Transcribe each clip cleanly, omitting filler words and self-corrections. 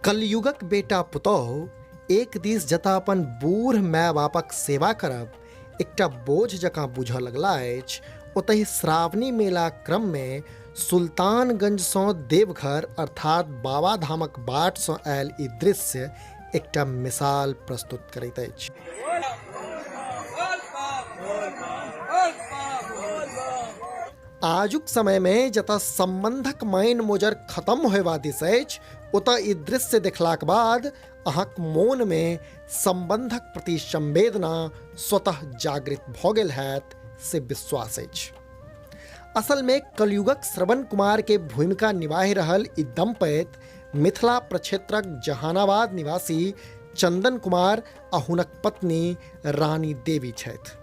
कलयुगक बेटा पुतौह एक दिस जतऽ अपन बूढ़ माय बापक सेवा करब एकटा बोझ जकाँ बुझऽ लगला अछि, ओतहि श्रावणी मेला क्रममे सुल्तानगंजसँ देवघर अर्थात बाबाधामक बाटसँ आयल ई दृश्य एकटा मिसाल प्रस्तुत करैत अछि। आजुक समयमे जतऽ संबंधक मान मोजर खत्म होयबा दिस अछि, ओतऽ ई दृश्य देखलाक बाद अहाँक मोनमे संबंधक प्रति संवेदना स्वतः जागृत भऽ गेल हैत से विश्वास अछि। असलमे कलयुगक श्रवण कुमार के भूमिका निभाहि रहल ई दंपति मिथिला प्रक्षेत्रक जहानाबाद निवासी चंदन कुमार आ हुनक पत्नी रानी देवी छथि।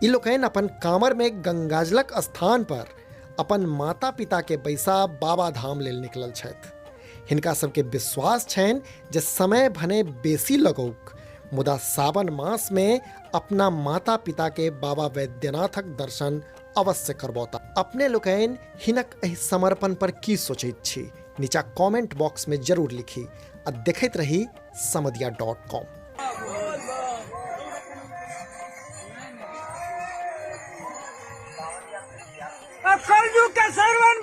ई लोकनि अपन कांवरमे गंगाजलक स्थान पर अपन माता पिता के बैसा बाबा धाम लेल निकलल छथि। हिनका सबके विश्वास छनि जे समय भने बेसी लगौक, मुदा सावन मास में अपना माता पिता के बाबा वैद्यनाथक दर्शन अवश्य करबौता। अपने लोकनि हिनक एहि समर्पण पर की सोचैत छी, नीचा कमेंट बॉक्स में जरूर लिखी आ देखैत रही समधिया.com। कलयुग के सर्वन